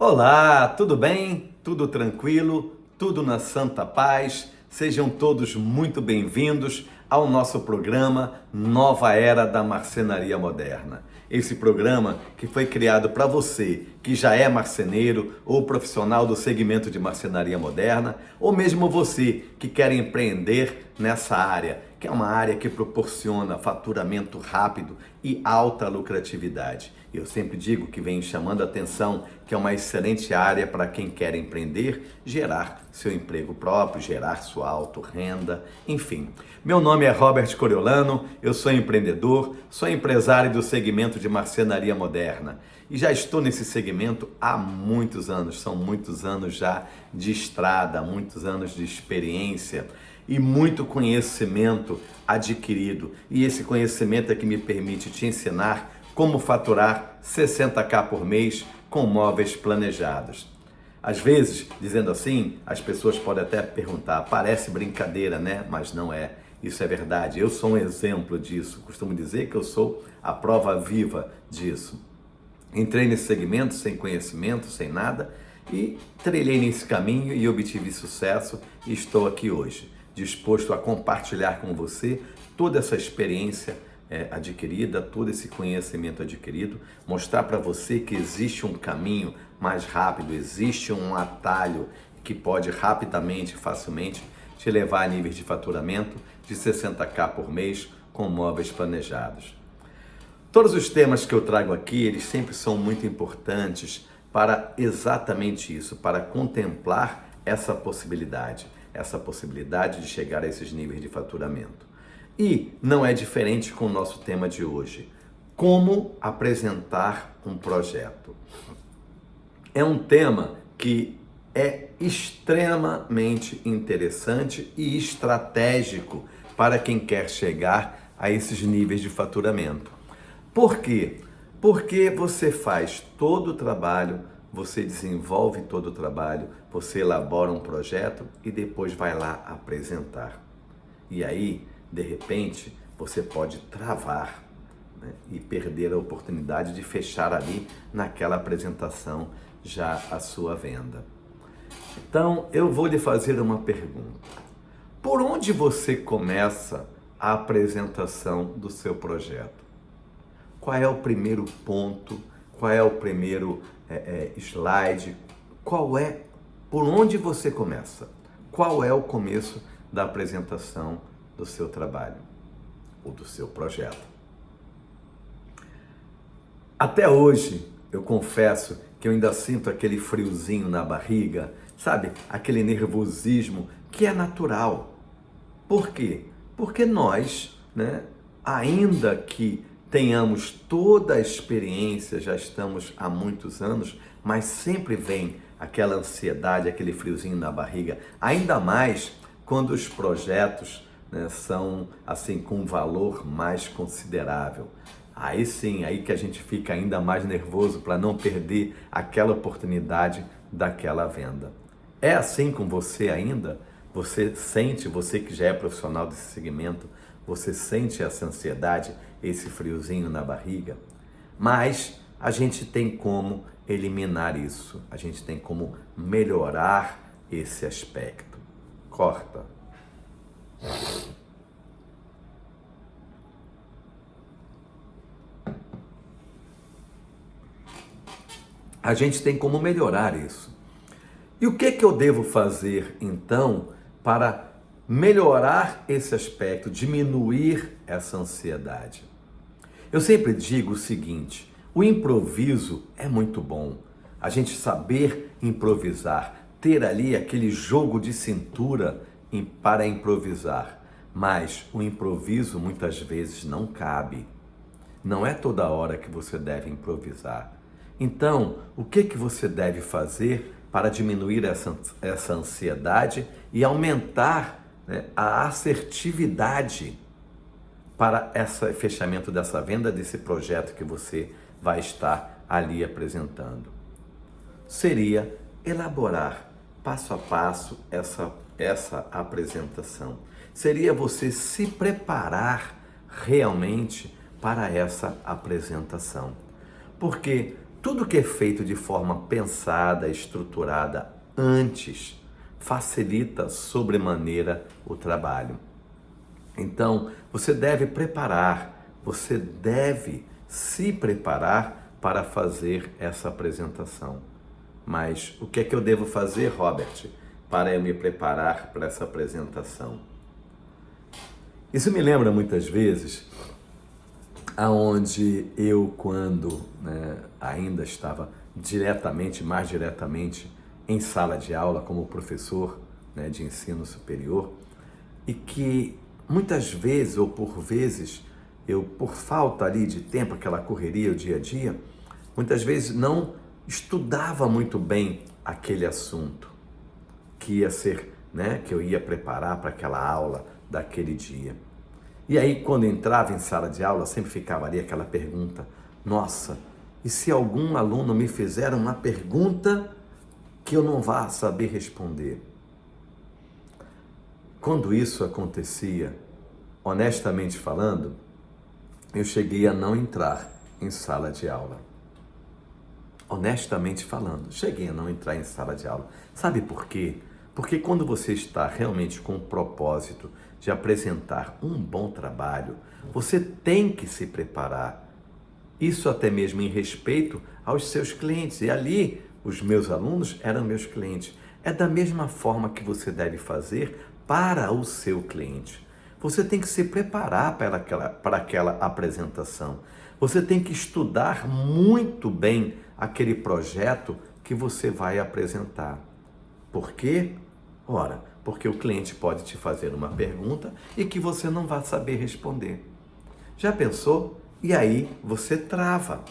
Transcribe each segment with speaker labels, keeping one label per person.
Speaker 1: Olá, tudo bem? Tudo tranquilo? Tudo na santa paz? Sejam todos muito bem-vindos ao nosso programa Nova Era da Marcenaria Moderna. Esse programa que foi criado para você que já é marceneiro ou profissional do segmento de marcenaria moderna, ou mesmo você que quer empreender nessa área, que é uma área que proporciona faturamento rápido e alta lucratividade. Eu sempre digo que venho chamando a atenção que é uma excelente área para quem quer empreender, gerar seu emprego próprio, gerar sua autorrenda, enfim. Meu nome é Robert Coriolano, eu sou empreendedor, sou empresário do segmento de marcenaria moderna e já estou nesse segmento há muitos anos, são muitos anos já de estrada, muitos anos de experiência e muito conhecimento adquirido. E esse conhecimento é que me permite te ensinar como faturar 60k por mês com móveis planejados. Às vezes, dizendo assim, as pessoas podem até perguntar, parece brincadeira, né? Mas não é. Isso é verdade. Eu sou um exemplo disso. Costumo dizer que eu sou a prova viva disso. Entrei nesse segmento sem conhecimento, sem nada, e trilhei nesse caminho e obtive sucesso e estou aqui hoje, disposto a compartilhar com você toda essa experiência adquirida, todo esse conhecimento adquirido, mostrar para você que existe um caminho mais rápido, existe um atalho que pode rapidamente, facilmente te levar a níveis de faturamento de 60k por mês com móveis planejados. Todos os temas que eu trago aqui, eles sempre são muito importantes para exatamente isso, para contemplar essa possibilidade de chegar a esses níveis de faturamento. E não é diferente com o nosso tema de hoje, como apresentar um projeto. É um tema que é extremamente interessante e estratégico para quem quer chegar a esses níveis de faturamento. Por quê? Porque você faz todo o trabalho, você desenvolve todo o trabalho, você elabora um projeto e depois vai lá apresentar. E aí, de repente, você pode travar, né, e perder a oportunidade de fechar ali naquela apresentação já a sua venda. Então, eu vou lhe fazer uma pergunta. Por onde você começa a apresentação do seu projeto? Qual é o primeiro ponto? Qual é o primeiro slide? Por onde você começa? Qual é o começo da apresentação do seu trabalho ou do seu projeto? Até hoje, eu confesso que eu ainda sinto aquele friozinho na barriga, sabe? Aquele nervosismo que é natural. Por quê? Porque nós, né, ainda que tenhamos toda a experiência, já estamos há muitos anos, mas sempre vem aquela ansiedade, aquele friozinho na barriga, ainda mais quando os projetos, né, são assim com um valor mais considerável. Aí sim, aí que a gente fica ainda mais nervoso para não perder aquela oportunidade daquela venda. É assim com você ainda? Você sente, você que já é profissional desse segmento, você sente essa ansiedade, esse friozinho na barriga? Mas a gente tem como eliminar isso, a gente tem como melhorar esse aspecto. Corta. A gente tem como melhorar isso. E o que eu devo fazer então para melhorar esse aspecto, diminuir essa ansiedade? Eu sempre digo o seguinte: o improviso é muito bom. A gente saber improvisar, ter ali aquele jogo de cintura para improvisar. Mas o improviso muitas vezes não cabe. Não é toda hora que você deve improvisar. Então, o que você deve fazer para diminuir essa ansiedade e aumentar, né, a assertividade para esse fechamento dessa venda, desse projeto que você vai estar ali apresentando? Seria elaborar passo a passo essa apresentação. Seria você se preparar realmente para essa apresentação. Porque Tudo que é feito de forma pensada, estruturada antes, facilita sobremaneira o trabalho. Então, você deve preparar, você deve se preparar para fazer essa apresentação. Mas o que é que eu devo fazer, Robert, para eu me preparar para essa apresentação? Isso me lembra muitas vezes aonde eu, quando ainda estava mais diretamente em sala de aula como professor de ensino superior, e que muitas vezes ou por vezes eu, por falta ali de tempo, aquela correria, o dia a dia, muitas vezes não estudava muito bem aquele assunto que ia ser, que eu ia preparar para aquela aula daquele dia. E aí, quando entrava em sala de aula, sempre ficava ali aquela pergunta: nossa, e se algum aluno me fizer uma pergunta que eu não vá saber responder? Quando isso acontecia, honestamente falando, eu cheguei a não entrar em sala de aula. Honestamente falando, cheguei a não entrar em sala de aula. Sabe por quê? Porque quando você está realmente com o propósito de apresentar um bom trabalho, você tem que se preparar. Isso até mesmo em respeito aos seus clientes. E ali, os meus alunos eram meus clientes. É da mesma forma que você deve fazer para o seu cliente. Você tem que se preparar para aquela apresentação. Você tem que estudar muito bem aquele projeto que você vai apresentar. Por quê? Ora, porque o cliente pode te fazer uma pergunta e que você não vai saber responder. Já pensou? E aí você trava.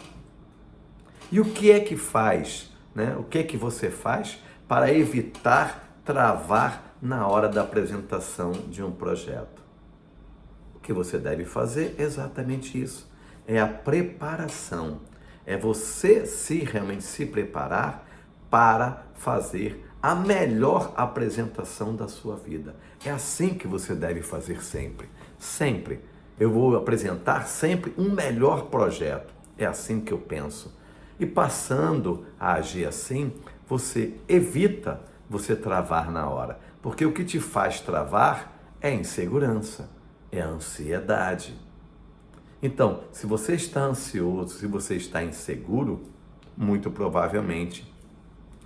Speaker 1: E o que é que faz? O que é que você faz para evitar travar na hora da apresentação de um projeto? O que você deve fazer é exatamente isso. É a preparação. É você realmente se preparar para fazer a melhor apresentação da sua vida. É assim que você deve fazer sempre. Sempre. Eu vou apresentar sempre um melhor projeto. É assim que eu penso. E passando a agir assim, você evita você travar na hora. Porque o que te faz travar é a insegurança, é a ansiedade. Então, se você está ansioso, se você está inseguro, muito provavelmente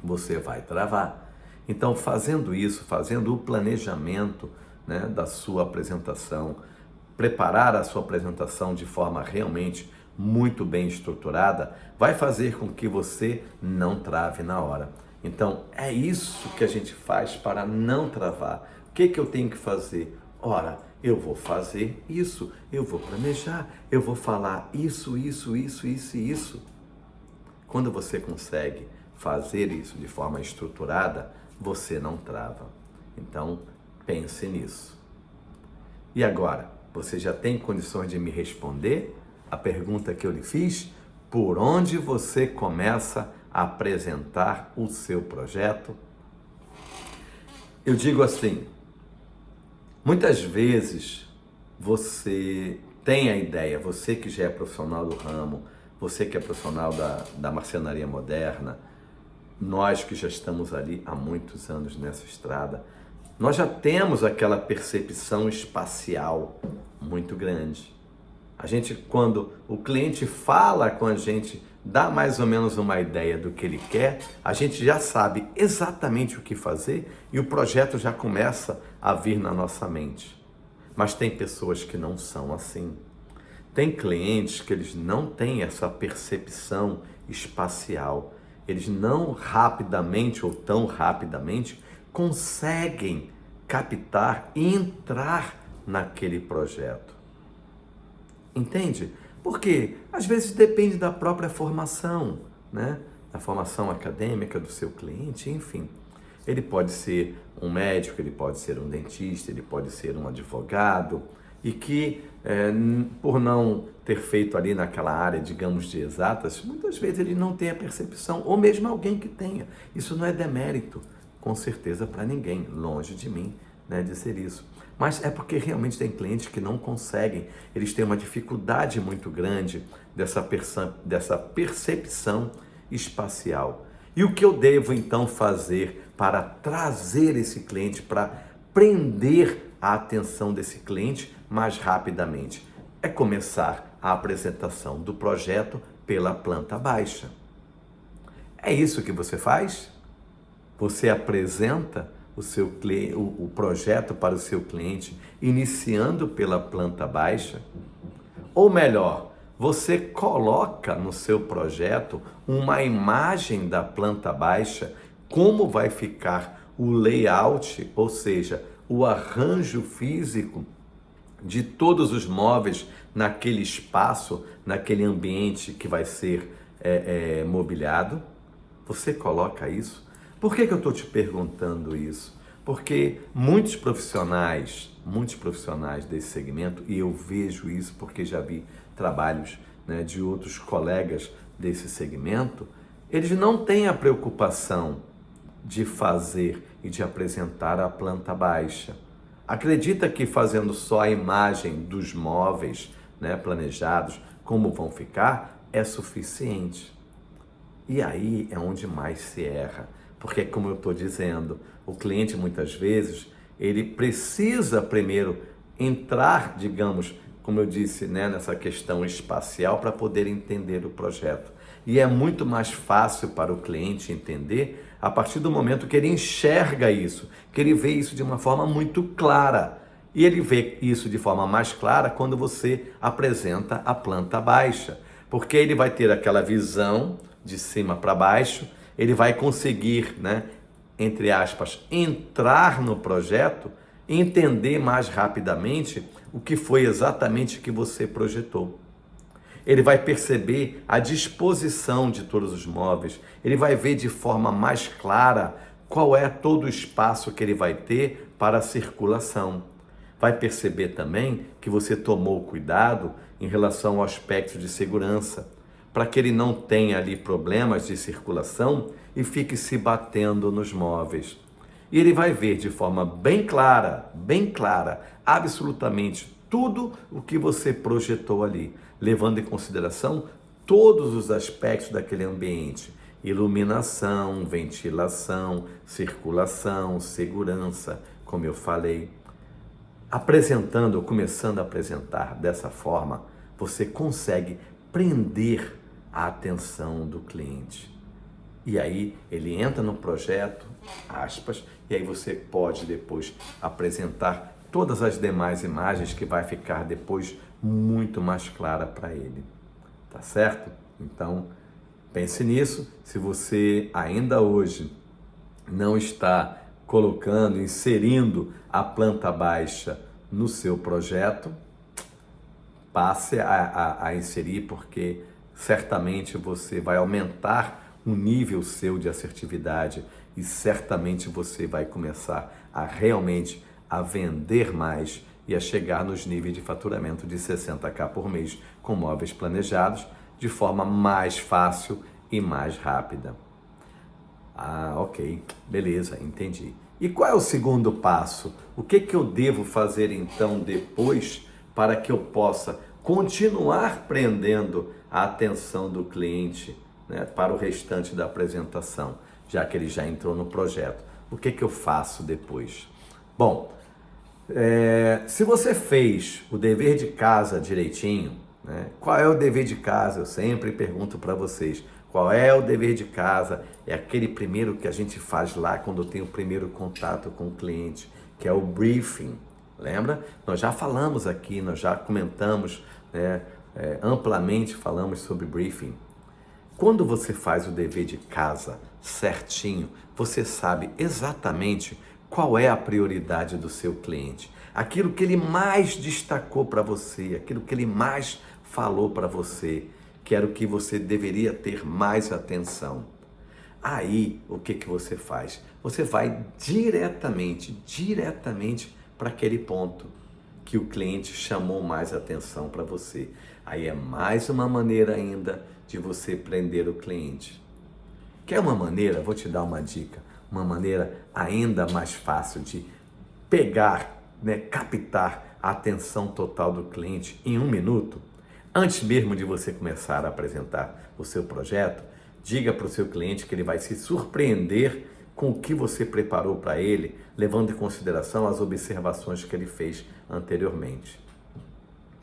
Speaker 1: você vai travar. Então, fazendo isso, fazendo o planejamento da sua apresentação, preparar a sua apresentação de forma realmente muito bem estruturada, vai fazer com que você não trave na hora. Então, é isso que a gente faz para não travar. O que eu tenho que fazer? Ora, eu vou fazer isso, eu vou planejar, eu vou falar isso. Quando você consegue fazer isso de forma estruturada, você não trava. Então, pense nisso. E agora, você já tem condições de me responder a pergunta que eu lhe fiz? Por onde você começa a apresentar o seu projeto? Eu digo assim, muitas vezes você tem a ideia, você que já é profissional do ramo, você que é profissional da marcenaria moderna, nós que já estamos ali há muitos anos nessa estrada, nós já temos aquela percepção espacial muito grande. A gente, quando o cliente fala com a gente, dá mais ou menos uma ideia do que ele quer, a gente já sabe exatamente o que fazer e o projeto já começa a vir na nossa mente. Mas tem pessoas que não são assim. Tem clientes que eles não têm essa percepção espacial. Eles não rapidamente ou tão rapidamente conseguem captar e entrar naquele projeto. Entende? Porque às vezes depende da própria formação, da formação acadêmica do seu cliente, enfim. Ele pode ser um médico, ele pode ser um dentista, ele pode ser um advogado, e que por não ter feito ali naquela área, digamos, de exatas, muitas vezes ele não tem a percepção, ou mesmo alguém que tenha. Isso não é demérito, com certeza, para ninguém, longe de mim, de ser isso. Mas é porque realmente tem clientes que não conseguem, eles têm uma dificuldade muito grande dessa percepção espacial. E o que eu devo então fazer para trazer esse cliente, para prender a atenção desse cliente mais rapidamente? É começar a apresentação do projeto pela planta baixa. É isso que você faz? Você apresenta o projeto para o seu cliente iniciando pela planta baixa? Ou melhor, você coloca no seu projeto uma imagem da planta baixa, como vai ficar o layout, ou seja, o arranjo físico de todos os móveis naquele espaço, naquele ambiente que vai ser mobiliado? Você coloca isso? Por que eu estou te perguntando isso? Porque muitos profissionais desse segmento, e eu vejo isso porque já vi trabalhos, né, de outros colegas desse segmento, eles não têm a preocupação de fazer e de apresentar a planta baixa. Acredita que fazendo só a imagem dos móveis, né, planejados, como vão ficar, é suficiente. E aí é onde mais se erra, porque como eu estou dizendo, o cliente muitas vezes, ele precisa primeiro entrar, digamos, como eu disse, né, nessa questão espacial para poder entender o projeto. E é muito mais fácil para o cliente entender a partir do momento que ele enxerga isso, que ele vê isso de uma forma muito clara. E ele vê isso de forma mais clara quando você apresenta a planta baixa, porque ele vai ter aquela visão de cima para baixo, ele vai conseguir, né, entre aspas, entrar no projeto, entender mais rapidamente o que foi exatamente que você projetou. Ele vai perceber a disposição de todos os móveis, ele vai ver de forma mais clara qual é todo o espaço que ele vai ter para a circulação. Vai perceber também que você tomou cuidado em relação ao aspecto de segurança, para que ele não tenha ali problemas de circulação e fique se batendo nos móveis. E ele vai ver de forma bem clara, absolutamente tudo o que você projetou ali, levando em consideração todos os aspectos daquele ambiente: iluminação, ventilação, circulação, segurança, como eu falei. Apresentando, ou começando a apresentar dessa forma, você consegue prender a atenção do cliente. E aí ele entra no projeto, aspas, e aí você pode depois apresentar todas as demais imagens que vai ficar depois muito mais clara para ele. Tá certo? Então, pense nisso. Se você ainda hoje não está colocando, inserindo a planta baixa no seu projeto, passe a inserir, porque certamente você vai aumentar o nível seu de assertividade e certamente você vai começar a realmente a vender mais e a chegar nos níveis de faturamento de 60.000 por mês com móveis planejados de forma mais fácil e mais rápida. Ah, ok, beleza, entendi. E qual é o segundo passo? O que eu devo fazer então depois para que eu possa continuar prendendo a atenção do cliente, né, para o restante da apresentação, já que ele já entrou no projeto? O que eu faço depois? Bom, se você fez o dever de casa direitinho, né, qual é o dever de casa? Eu sempre pergunto para vocês, qual é o dever de casa? É aquele primeiro que a gente faz lá quando tem o primeiro contato com o cliente, que é o briefing. Lembra? Nós já falamos aqui, nós já comentamos, né, amplamente falamos sobre briefing. Quando você faz o dever de casa certinho, você sabe exatamente qual é a prioridade do seu cliente. Aquilo que ele mais destacou para você, aquilo que ele mais falou para você, que era o que você deveria ter mais atenção. Aí, o que você faz? Você vai diretamente para aquele ponto que o cliente chamou mais atenção para você. Aí é mais uma maneira ainda de você prender o cliente. Quer uma maneira? Vou te dar uma dica. Uma maneira ainda mais fácil de pegar, né, captar a atenção total do cliente em 1 minuto. Antes mesmo de você começar a apresentar o seu projeto, Diga para o seu cliente que ele vai se surpreender com o que você preparou para ele, levando em consideração as observações que ele fez anteriormente.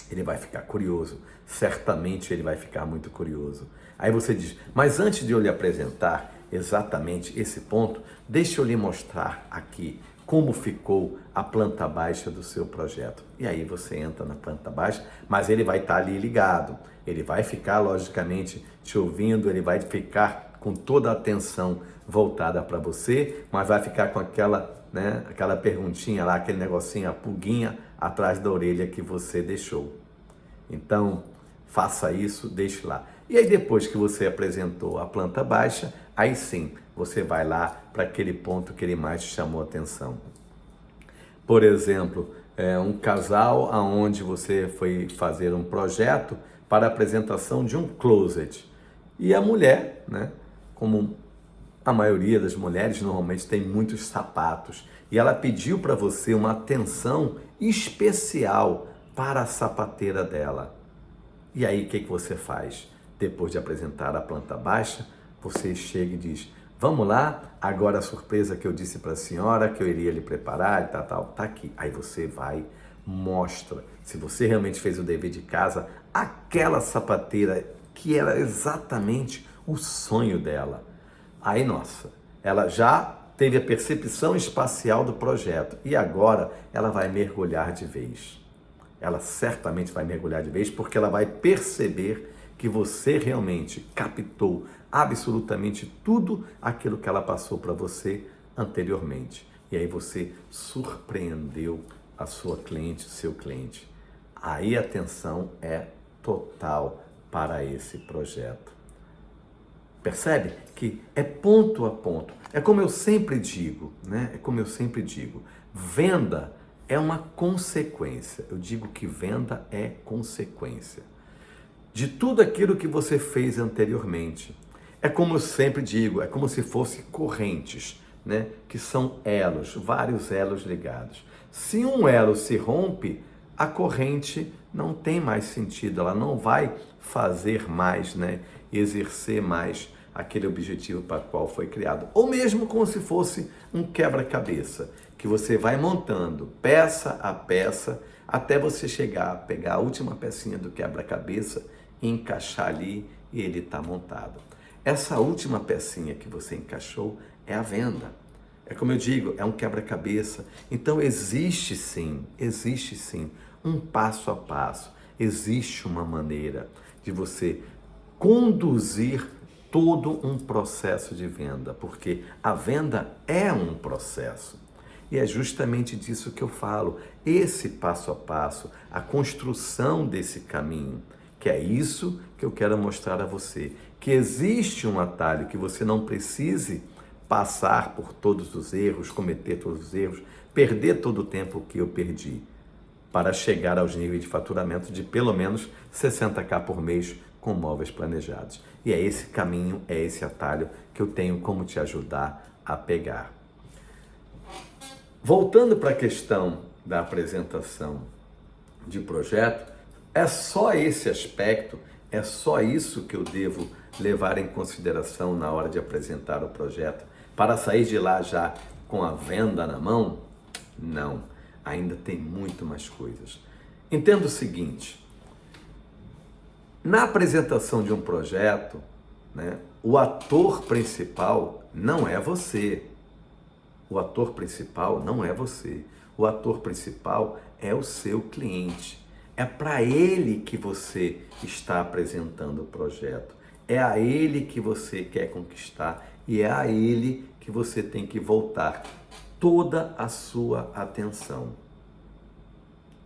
Speaker 1: Ele vai ficar curioso, certamente ele vai ficar muito curioso. Aí você diz, mas antes de eu lhe apresentar exatamente esse ponto, deixa eu lhe mostrar aqui como ficou a planta baixa do seu projeto. E aí você entra na planta baixa, mas ele vai estar ali ligado, ele vai ficar logicamente te ouvindo, ele vai ficar com toda a atenção voltada para você, mas vai ficar com aquela perguntinha lá, aquele negocinho, a pulguinha atrás da orelha que você deixou. Então, faça isso, deixe lá. E aí depois que você apresentou a planta baixa, aí sim, você vai lá para aquele ponto que ele mais te chamou a atenção. Por exemplo, um casal aonde você foi fazer um projeto para a apresentação de um closet. E a mulher, como a maioria das mulheres normalmente tem muitos sapatos, e ela pediu para você uma atenção especial para a sapateira dela. E aí o que você faz? Depois de apresentar a planta baixa, você chega e diz, vamos lá, agora a surpresa que eu disse para a senhora, que eu iria lhe preparar e tal, tá aqui. Aí você vai, mostra, se você realmente fez o dever de casa, aquela sapateira que era exatamente o sonho dela. Aí, nossa, ela já teve a percepção espacial do projeto e agora ela vai mergulhar de vez. Ela certamente vai mergulhar de vez porque ela vai perceber que você realmente captou absolutamente tudo aquilo que ela passou para você anteriormente. E aí você surpreendeu a sua cliente, o seu cliente. Aí a atenção é total para esse projeto. Percebe que é ponto a ponto. É como eu sempre digo, venda é uma consequência. Eu digo que venda é consequência de tudo aquilo que você fez anteriormente. É como eu sempre digo, é como se fossem correntes, que são elos, vários elos ligados. Se um elo se rompe, a corrente não tem mais sentido, ela não vai fazer mais, exercer mais aquele objetivo para o qual foi criado. Ou mesmo como se fosse um quebra-cabeça, que você vai montando peça a peça, até você chegar a pegar a última pecinha do quebra-cabeça, encaixar ali e ele está montado. Essa última pecinha que você encaixou é a venda. É como eu digo, é um quebra-cabeça. Então existe sim um passo a passo, existe uma maneira de você conduzir todo um processo de venda, porque a venda é um processo. E é justamente disso que eu falo, esse passo a passo, a construção desse caminho, que é isso que eu quero mostrar a você, que existe um atalho que você não precise passar por todos os erros, cometer todos os erros, perder todo o tempo que eu perdi, para chegar aos níveis de faturamento de pelo menos 60.000 por mês com móveis planejados. E é esse caminho, é esse atalho que eu tenho como te ajudar a pegar. Voltando para a questão da apresentação de projeto, é só esse aspecto, é só isso que eu devo levar em consideração na hora de apresentar o projeto, para sair de lá já com a venda na mão? Não, ainda tem muito mais coisas. Entenda o seguinte, na apresentação de um projeto, o ator principal não é você. O ator principal não é você. O ator principal é o seu cliente. É para ele que você está apresentando o projeto. É a ele que você quer conquistar e é a ele que você tem que voltar toda a sua atenção.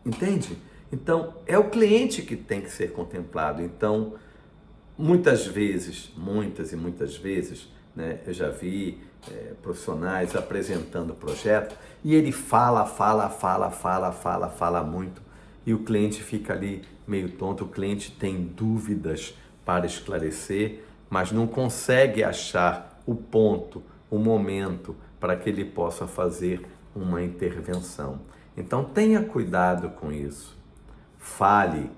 Speaker 1: Entende? Então, é o cliente que tem que ser contemplado. Então, muitas e muitas vezes, eu já vi profissionais apresentando o projeto e ele fala muito e o cliente fica ali meio tonto, o cliente tem dúvidas para esclarecer, mas não consegue achar o ponto, o momento para que ele possa fazer uma intervenção. Então tenha cuidado com isso. Fale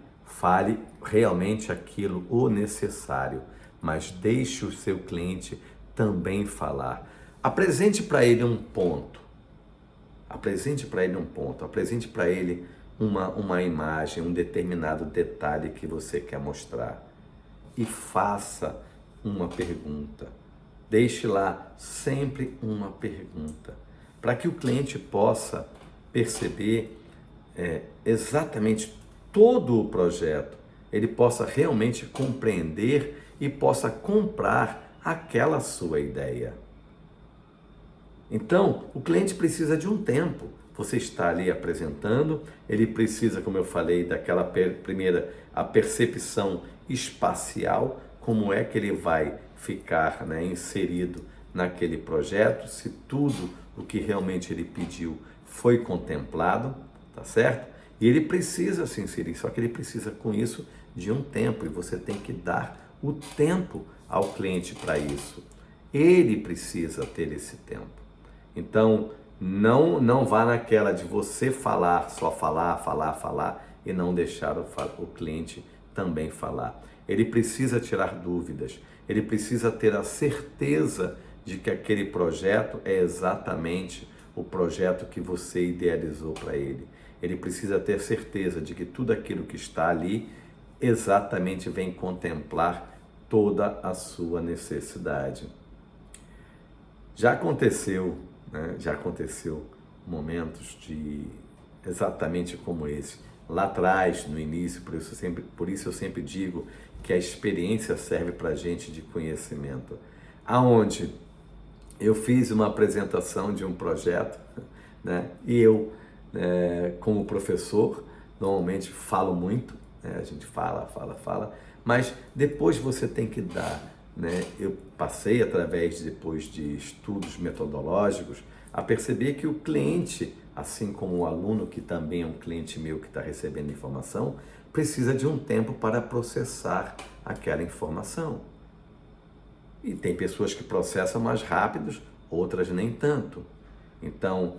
Speaker 1: realmente aquilo, o necessário. mas deixe o seu cliente também falar. Apresente para ele um ponto. Apresente para ele um ponto. Apresente para ele uma imagem, um determinado detalhe que você quer mostrar. E faça uma pergunta. Deixe lá sempre uma pergunta, para que o cliente possa perceber exatamente todo o projeto, ele possa realmente compreender e possa comprar aquela sua ideia. Então, o cliente precisa de um tempo. Você está ali apresentando, ele precisa, como eu falei, daquela primeira, a percepção espacial, como é que ele vai ficar, né, inserido naquele projeto, se tudo o que realmente ele pediu foi contemplado, tá certo? E ele precisa se inserir, só que ele precisa com isso de um tempo, e você tem que dar o tempo ao cliente para isso. Ele precisa ter esse tempo. Então, não vá naquela de você falar, só falar e não deixar o cliente também falar. Ele precisa tirar dúvidas, ele precisa ter a certeza de que aquele projeto é exatamente o projeto que você idealizou para ele. Ele precisa ter certeza de que tudo aquilo que está ali exatamente vem contemplar toda a sua necessidade. Já aconteceu momentos de exatamente como esse. Lá atrás, no início, por isso eu sempre digo que a experiência serve para a gente de conhecimento. Aonde eu fiz uma apresentação de um projeto, né? E eu, como professor, normalmente falo muito, né? A gente fala, mas depois você tem que dar, né? Eu passei depois de estudos metodológicos, a perceber que o cliente, assim como o aluno, que também é um cliente meu que está recebendo informação, precisa de um tempo para processar aquela informação. E tem pessoas que processam mais rápidos, outras nem tanto. Então,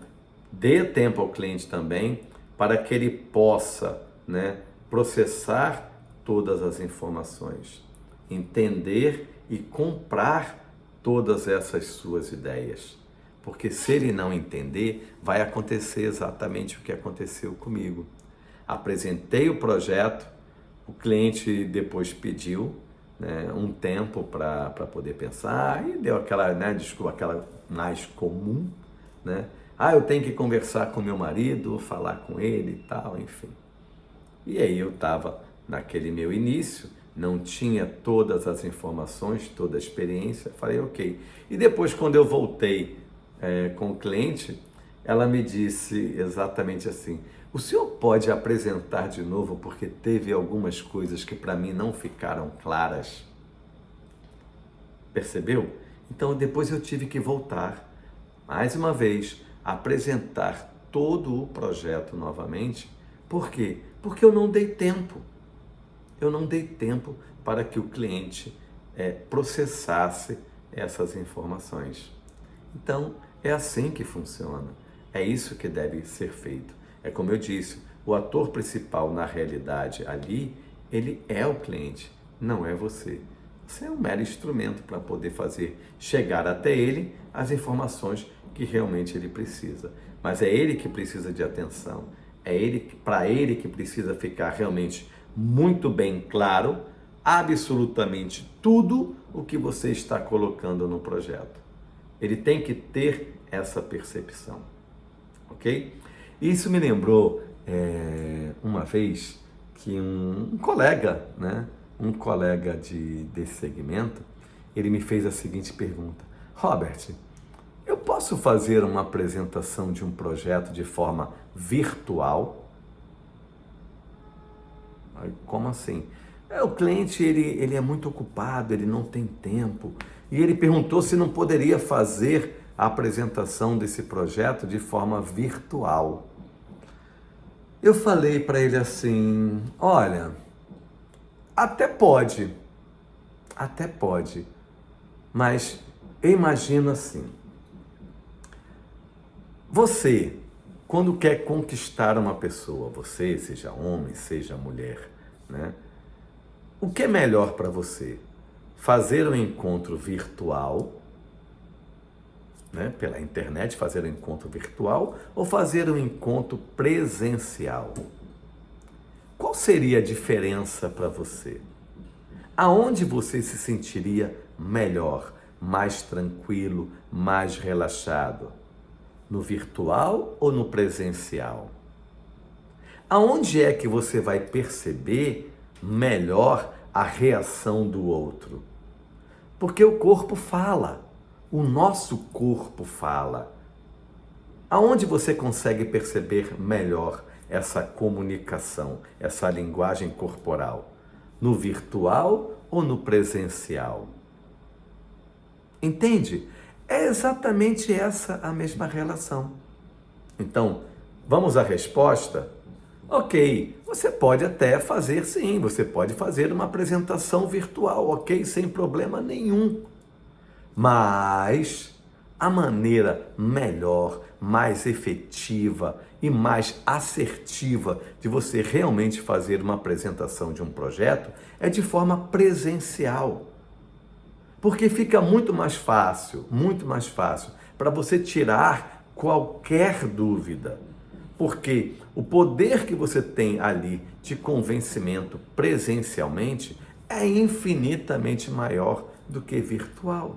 Speaker 1: dê tempo ao cliente também para que ele possa, né, processar todas as informações, entender e comprar todas essas suas ideias. Porque se ele não entender, vai acontecer exatamente o que aconteceu comigo. Apresentei o projeto, o cliente depois pediu, né, um tempo para poder pensar, e deu aquela, né, desculpa, aquela mais comum, né? Eu tenho que conversar com meu marido, falar com ele e tal, enfim. E aí eu estava naquele meu início, não tinha todas as informações, toda a experiência, falei ok. E depois, quando eu voltei com o cliente, ela me disse exatamente assim: o senhor pode apresentar de novo porque teve algumas coisas que para mim não ficaram claras? Percebeu? Então depois eu tive que voltar, mais uma vez, apresentar todo o projeto novamente. Por quê? Porque eu não dei tempo. Eu não dei tempo para que o cliente processasse essas informações. Então, é assim que funciona. É isso que deve ser feito. É como eu disse, o ator principal na realidade ali, ele é o cliente, não é você. Você é um mero instrumento para poder fazer chegar até ele as informações que realmente ele precisa. Mas é ele que precisa de atenção. Para ele que precisa ficar realmente muito bem claro, absolutamente tudo o que você está colocando no projeto. Ele tem que ter essa percepção, ok? Isso me lembrou uma vez que um colega, né, desse segmento, ele me fez a seguinte pergunta: Robert, eu posso fazer uma apresentação de um projeto de forma virtual? Como assim? O cliente ele é muito ocupado, ele não tem tempo. E ele perguntou se não poderia fazer a apresentação desse projeto de forma virtual. Eu falei para ele assim: olha, até pode, mas eu imagino assim, você, quando quer conquistar uma pessoa, você, seja homem, seja mulher, né? O que é melhor para você? fazer um encontro virtual, né, pela internet, fazer um encontro virtual ou fazer um encontro presencial? Qual seria a diferença para você? Aonde você se sentiria melhor, mais tranquilo, mais relaxado? No virtual ou no presencial? Aonde é que você vai perceber melhor a reação do outro? Porque o corpo fala, o nosso corpo fala. Aonde você consegue perceber melhor essa comunicação, essa linguagem corporal? No virtual ou no presencial? Entende? É exatamente essa a mesma relação. Então, vamos à resposta? Ok, você pode até fazer sim, você pode fazer uma apresentação virtual, ok, sem problema nenhum. Mas a maneira melhor, mais efetiva e mais assertiva de você realmente fazer uma apresentação de um projeto é de forma presencial. Porque fica muito mais fácil para você tirar qualquer dúvida. Porque o poder que você tem ali de convencimento presencialmente é infinitamente maior do que virtual.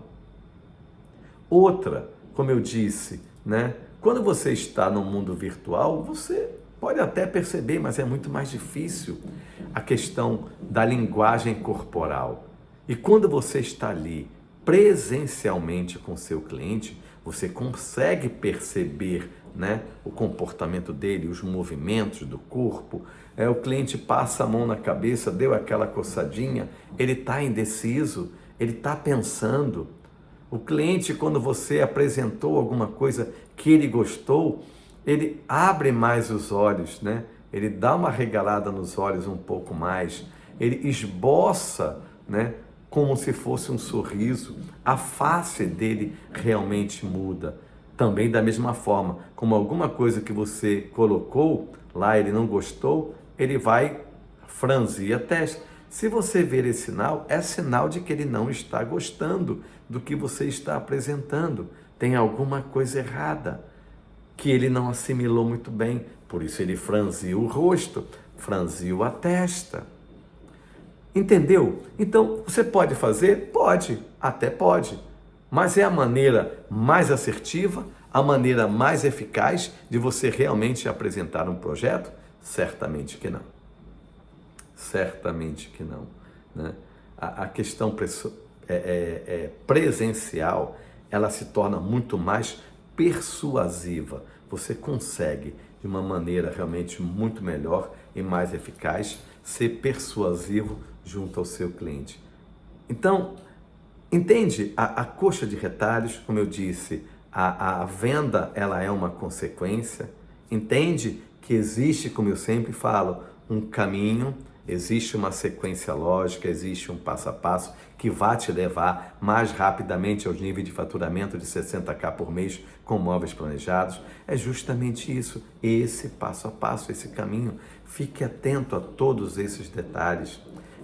Speaker 1: Outra, como eu disse, né? Quando você está no mundo virtual, você pode até perceber, mas é muito mais difícil a questão da linguagem corporal. E quando você está ali presencialmente com o seu cliente, você consegue perceber, né, o comportamento dele, os movimentos do corpo. O cliente passa a mão na cabeça, deu aquela coçadinha, ele está indeciso, ele está pensando. O cliente, quando você apresentou alguma coisa que ele gostou, ele abre mais os olhos, né? Ele dá uma regalada nos olhos um pouco mais, ele esboça, né, como se fosse um sorriso, a face dele realmente muda. Também da mesma forma, como alguma coisa que você colocou lá, ele não gostou, ele vai franzir a testa. Se você ver esse sinal, é sinal de que ele não está gostando do que você está apresentando. Tem alguma coisa errada que ele não assimilou muito bem. Por isso ele franziu o rosto, franziu a testa. Entendeu? Então, você pode fazer? Pode, até pode. Mas é a maneira mais assertiva, a maneira mais eficaz de você realmente apresentar um projeto? Certamente que não. Certamente que não, né? A questão presencial, ela se torna muito mais persuasiva. Você consegue, de uma maneira realmente muito melhor e mais eficaz, ser persuasivo junto ao seu cliente. Então, entende? A coxa de retalhos, como eu disse, a venda, ela é uma consequência. Entende que existe, como eu sempre falo, um caminho, existe uma sequência lógica, existe um passo a passo que vai te levar mais rapidamente aos níveis de faturamento de 60k por mês com móveis planejados. É justamente isso, esse passo a passo, esse caminho. Fique atento a todos esses detalhes.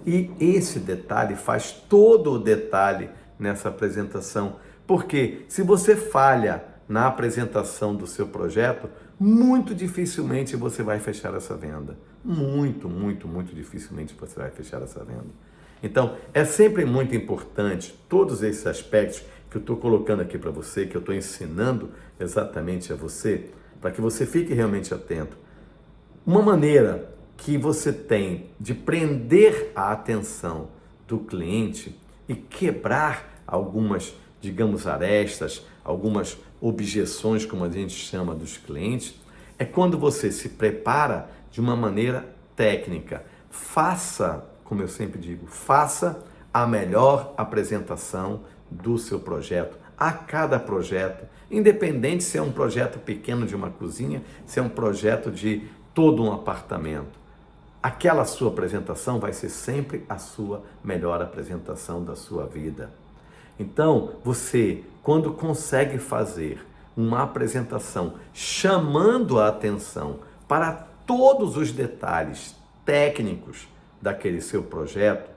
Speaker 1: E esse detalhe faz todo o detalhe nessa apresentação. Porque se você falha na apresentação do seu projeto, muito dificilmente você vai fechar essa venda. Muito dificilmente você vai fechar essa venda. Então, é sempre muito importante todos esses aspectos que eu estou colocando aqui para você, que eu estou ensinando exatamente a você, para que você fique realmente atento. Uma maneira que você tem de prender a atenção do cliente e quebrar algumas, digamos, arestas, algumas objeções, como a gente chama, dos clientes, é quando você se prepara de uma maneira técnica. Faça, como eu sempre digo, faça a melhor apresentação do seu projeto, a cada projeto, independente se é um projeto pequeno de uma cozinha, se é um projeto de todo um apartamento. Aquela sua apresentação vai ser sempre a sua melhor apresentação da sua vida. Então, você, quando consegue fazer uma apresentação chamando a atenção para todos os detalhes técnicos daquele seu projeto,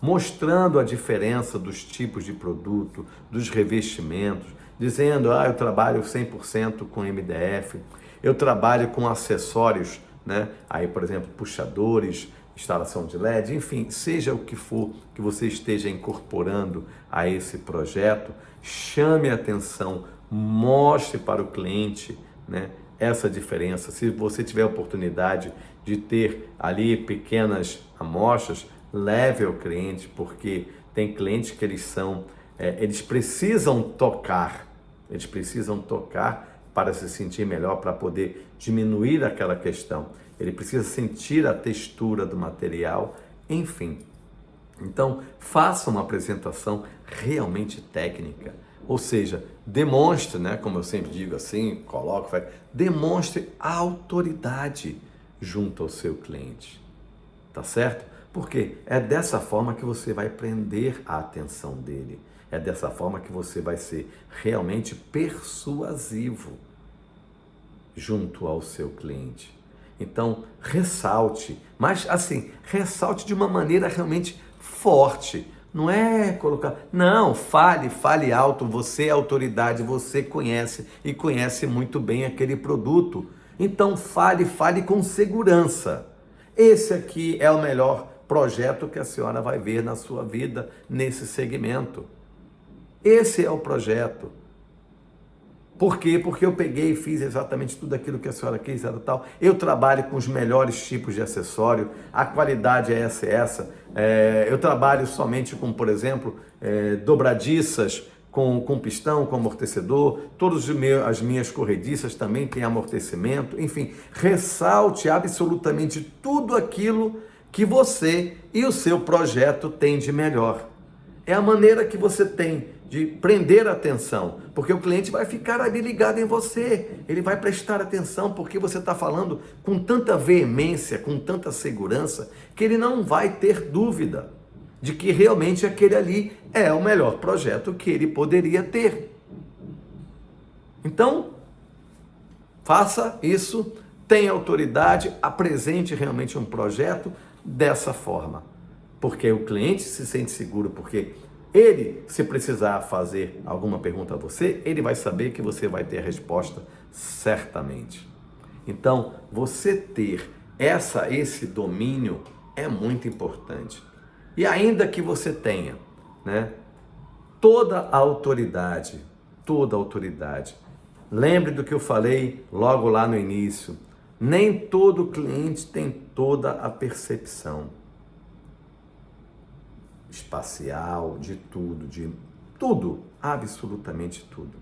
Speaker 1: mostrando a diferença dos tipos de produto, dos revestimentos, dizendo, eu trabalho 100% com MDF, eu trabalho com acessórios, né? Aí, por exemplo, puxadores, instalação de LED, enfim, seja o que for que você esteja incorporando a esse projeto, chame a atenção, mostre para o cliente, né, essa diferença. Se você tiver a oportunidade de ter ali pequenas amostras, leve ao cliente, porque tem clientes que eles precisam tocar para se sentir melhor, para poder diminuir aquela questão. Ele precisa sentir a textura do material, enfim. Então, faça uma apresentação realmente técnica, ou seja, demonstre, né, como eu sempre digo assim, demonstre autoridade junto ao seu cliente, tá certo? Porque é dessa forma que você vai prender a atenção dele, é dessa forma que você vai ser realmente persuasivo junto ao seu cliente. Então, ressalte, mas assim, ressalte de uma maneira realmente forte. Não é colocar, não, fale alto, você é autoridade, você conhece e conhece muito bem aquele produto. Então, fale com segurança. Esse aqui é o melhor projeto que a senhora vai ver na sua vida nesse segmento. Esse é o projeto. Por quê? Porque eu peguei e fiz exatamente tudo aquilo que a senhora quis, tal. Eu trabalho com os melhores tipos de acessório, a qualidade é essa. Eu trabalho somente com, por exemplo, dobradiças, com pistão, com amortecedor, as minhas corrediças também têm amortecimento, enfim, ressalte absolutamente tudo aquilo que você e o seu projeto têm de melhor. É a maneira que você tem de prender a atenção, porque o cliente vai ficar ali ligado em você, ele vai prestar atenção porque você está falando com tanta veemência, com tanta segurança, que ele não vai ter dúvida de que realmente aquele ali é o melhor projeto que ele poderia ter. Então, faça isso, tenha autoridade, apresente realmente um projeto dessa forma, porque o cliente se sente seguro, porque ele, se precisar fazer alguma pergunta a você, ele vai saber que você vai ter a resposta certamente. Então, você ter esse domínio é muito importante. E ainda que você tenha, né, toda a autoridade, lembre do que eu falei logo lá no início, nem todo cliente tem toda a percepção espacial, de tudo, absolutamente tudo.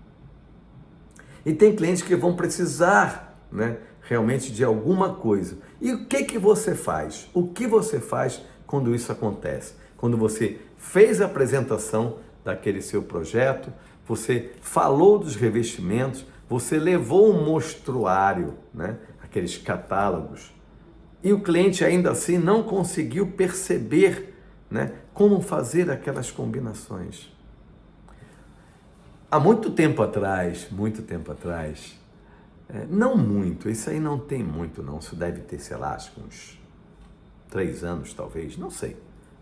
Speaker 1: E tem clientes que vão precisar, né, realmente de alguma coisa. E o que você faz? O que você faz quando isso acontece? Quando você fez a apresentação daquele seu projeto, você falou dos revestimentos, você levou um mostruário, né, aqueles catálogos, e o cliente ainda assim não conseguiu perceber, né, como fazer aquelas combinações. Há muito tempo atrás, não muito, isso aí não tem muito não, isso deve ter, sei lá, acho que uns 3 anos talvez, não sei,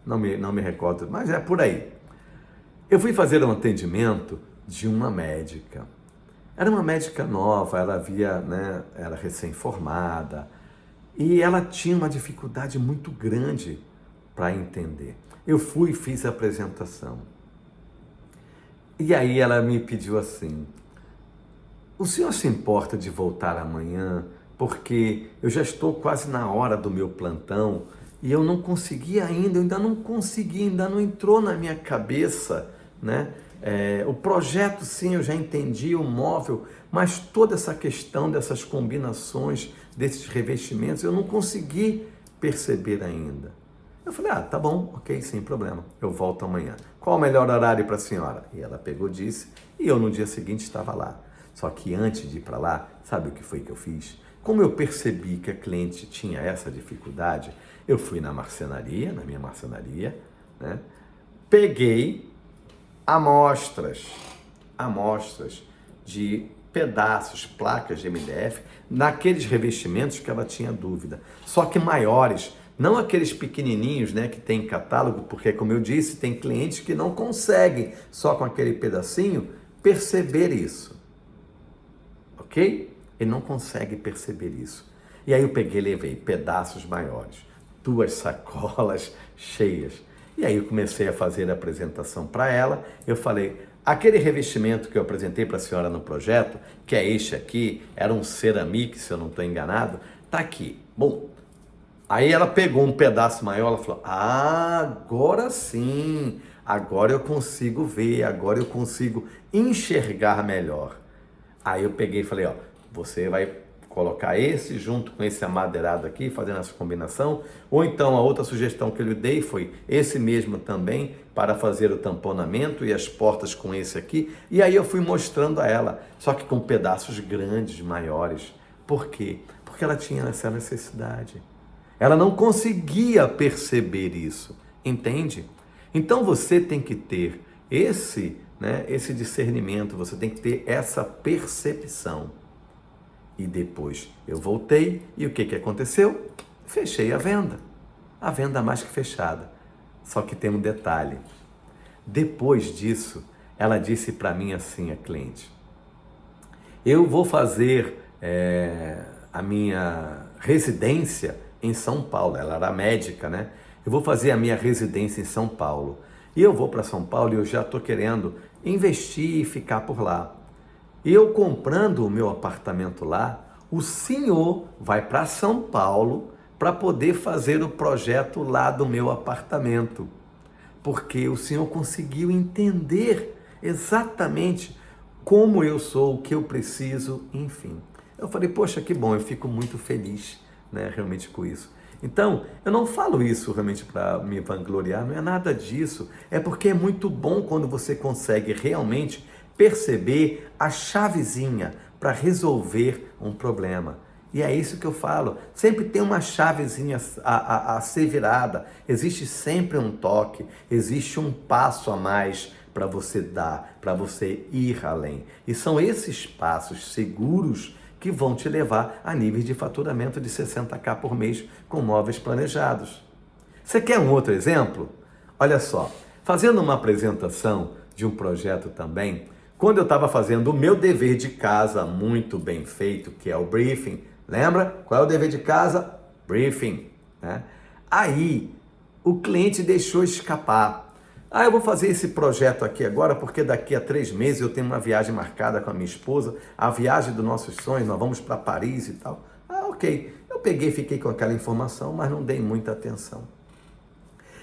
Speaker 1: não me recordo, mas é por aí. Eu fui fazer um atendimento de uma médica. Era uma médica nova, ela era recém-formada e ela tinha uma dificuldade muito grande para entender. Eu fui e fiz a apresentação. E aí ela me pediu assim, o senhor se importa de voltar amanhã? Porque eu já estou quase na hora do meu plantão e eu não consegui ainda, ainda não entrou na minha cabeça, né? O projeto sim, eu já entendi, o móvel, mas toda essa questão dessas combinações, desses revestimentos, eu não consegui perceber ainda. Eu falei, tá bom, ok, sem problema, eu volto amanhã. Qual o melhor horário para a senhora? E ela pegou, disse, e eu no dia seguinte estava lá. Só que antes de ir para lá, sabe o que foi que eu fiz? Como eu percebi que a cliente tinha essa dificuldade, eu fui na minha marcenaria, né? Peguei amostras de pedaços, placas de MDF, naqueles revestimentos que ela tinha dúvida, só que maiores, Não aqueles pequenininhos, né, que tem catálogo, porque como eu disse, tem clientes que não conseguem só com aquele pedacinho perceber isso. Ok? Ele não consegue perceber isso. E aí eu peguei e levei pedaços maiores, 2 sacolas cheias. E aí eu comecei a fazer a apresentação para ela. Eu falei, aquele revestimento que eu apresentei para a senhora no projeto, que é este aqui, era um ceramique, se eu não estou enganado, tá aqui. Bom, aí ela pegou um pedaço maior, ela falou, agora sim, agora eu consigo ver, agora eu consigo enxergar melhor. Aí eu peguei e falei, ó, você vai colocar esse junto com esse amadeirado aqui, fazendo essa combinação, ou então a outra sugestão que eu lhe dei foi esse mesmo também, para fazer o tamponamento e as portas com esse aqui, e aí eu fui mostrando a ela, só que com pedaços grandes, maiores. Por quê? Porque ela tinha essa necessidade. Ela não conseguia perceber isso, entende? Então você tem que ter esse discernimento, você tem que ter essa percepção. E depois eu voltei e o que aconteceu? Fechei a venda mais que fechada. Só que tem um detalhe. Depois disso, ela disse para mim assim, a cliente, eu vou fazer a minha residência em São Paulo. Ela era médica, né? Eu vou fazer a minha residência em São Paulo. E eu vou para São Paulo e eu já estou querendo investir e ficar por lá. E eu comprando o meu apartamento lá, o senhor vai para São Paulo para poder fazer o projeto lá do meu apartamento. Porque o senhor conseguiu entender exatamente como eu sou, o que eu preciso, enfim. Eu falei, poxa, que bom, eu fico muito feliz, né, realmente com isso. Então, eu não falo isso realmente para me vangloriar, não é nada disso. É porque é muito bom quando você consegue realmente perceber a chavezinha para resolver um problema. E é isso que eu falo. Sempre tem uma chavezinha a ser virada. Existe sempre um toque, existe um passo a mais para você dar, para você ir além. E são esses passos seguros que vão te levar a níveis de faturamento de 60k por mês com móveis planejados. Você quer um outro exemplo? Olha só, fazendo uma apresentação de um projeto também, quando eu estava fazendo o meu dever de casa muito bem feito, que é o briefing, lembra? Qual é o dever de casa? Briefing, né? Aí, o cliente deixou escapar. Eu vou fazer esse projeto aqui agora, porque daqui a 3 meses eu tenho uma viagem marcada com a minha esposa, a viagem dos nossos sonhos, nós vamos para Paris e tal. Ok. Eu peguei, fiquei com aquela informação, mas não dei muita atenção.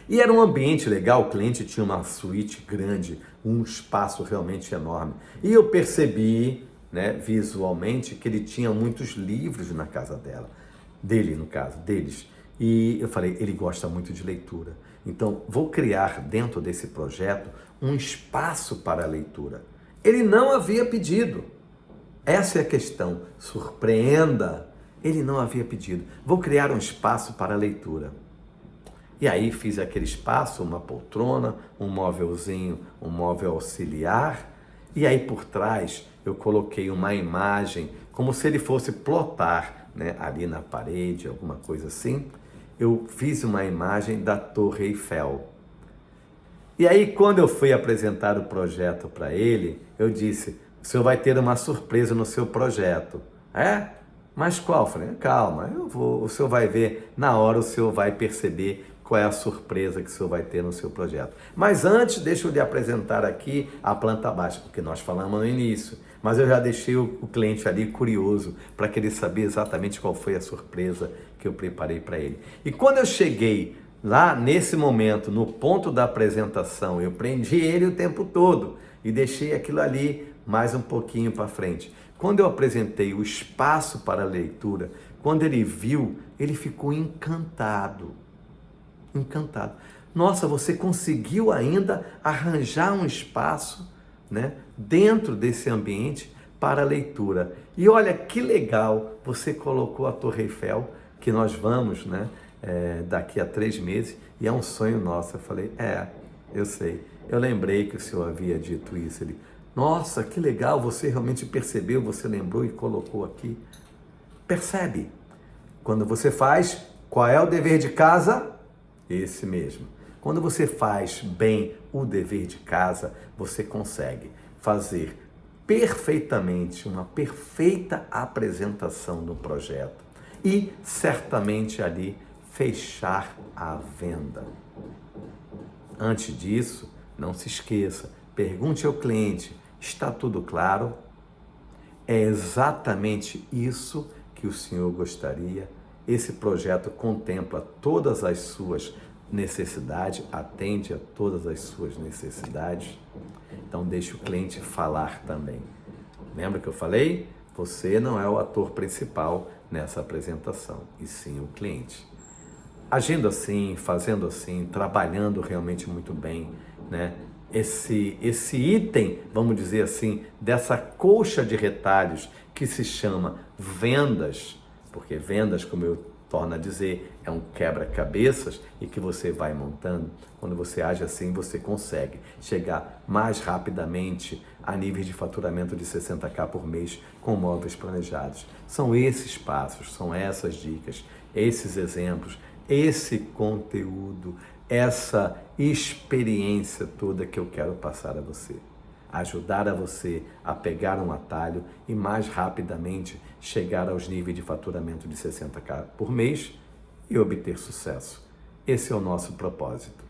Speaker 1: E era um ambiente legal, o cliente tinha uma suíte grande, um espaço realmente enorme. E eu percebi, né, visualmente, que ele tinha muitos livros na casa deles. E eu falei, ele gosta muito de leitura. Então, vou criar dentro desse projeto um espaço para a leitura. Ele não havia pedido. Essa é a questão. Surpreenda. Ele não havia pedido. Vou criar um espaço para a leitura. E aí fiz aquele espaço, uma poltrona, um móvelzinho, um móvel auxiliar. E aí por trás eu coloquei uma imagem, como se ele fosse plotar, né, ali na parede, alguma coisa assim. Eu fiz uma imagem da Torre Eiffel. E aí quando eu fui apresentar o projeto para ele, eu disse, o senhor vai ter uma surpresa no seu projeto. É? Mas qual? Eu falei, calma, o senhor vai ver, na hora o senhor vai perceber qual é a surpresa que o senhor vai ter no seu projeto. Mas antes, deixa eu lhe apresentar aqui a planta baixa, porque nós falamos no início, mas eu já deixei o cliente ali curioso para querer saber exatamente qual foi a surpresa que eu preparei para ele. E quando eu cheguei lá, nesse momento, no ponto da apresentação, eu prendi ele o tempo todo e deixei aquilo ali mais um pouquinho para frente. Quando eu apresentei o espaço para a leitura, quando ele viu, ele ficou encantado. Encantado. Nossa, você conseguiu ainda arranjar um espaço, né, dentro desse ambiente para a leitura. E olha que legal, você colocou a Torre Eiffel, que nós vamos, né, daqui a 3 meses, e é um sonho nosso. Eu falei, eu sei, eu lembrei que o senhor havia dito isso. Ele, nossa, que legal, você realmente percebeu, você lembrou e colocou aqui. Percebe? Quando você faz Qual é o dever de casa? Esse mesmo. Quando você faz bem o dever de casa, você consegue fazer perfeitamente uma perfeita apresentação do projeto e certamente ali fechar a venda. Antes disso, não se esqueça, pergunte ao cliente, está tudo claro? É exatamente isso que o senhor gostaria? Esse projeto contempla todas as suas necessidades, atende a todas as suas necessidades? Então deixe o cliente falar também. Lembra que eu falei? Você não é o ator principal nessa apresentação, e sim o cliente. Agindo assim, fazendo assim, trabalhando realmente muito bem, né? Esse item, vamos dizer assim, dessa colcha de retalhos que se chama vendas, porque vendas, como eu torno a dizer, é um quebra-cabeças e que você vai montando. Quando você age assim, você consegue chegar mais rapidamente a níveis de faturamento de 60k por mês com móveis planejados. São esses passos, são essas dicas, esses exemplos, esse conteúdo, essa experiência toda que eu quero passar a você. Ajudar a você a pegar um atalho e mais rapidamente chegar aos níveis de faturamento de 60k por mês e obter sucesso. Esse é o nosso propósito.